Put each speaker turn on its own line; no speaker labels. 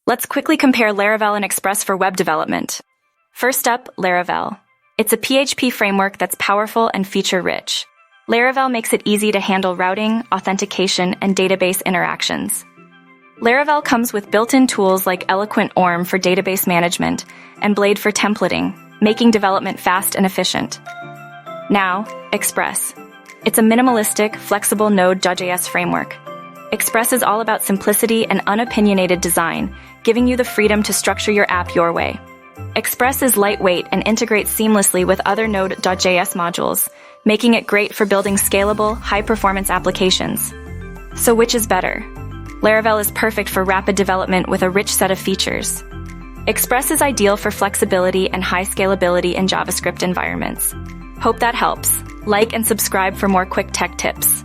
Let's quickly compare Laravel and Express for web development. First up, Laravel. It's a PHP framework that's powerful and feature-rich. Laravel makes it easy to handle routing, authentication, and database interactions. Laravel comes with built-in tools like Eloquent ORM for database management and Blade for templating, making development fast and efficient. Now, Express. It's a minimalistic, flexible Node.js framework. Express is all about simplicity and unopinionated design, giving you the freedom to structure your app your way. Express is lightweight and integrates seamlessly with other Node.js modules, making it great for building scalable, high-performance applications. So which is better? Laravel is perfect for rapid development with a rich set of features. Express is ideal for flexibility and high scalability in JavaScript environments. Hope that helps. Like and subscribe for more quick tech tips.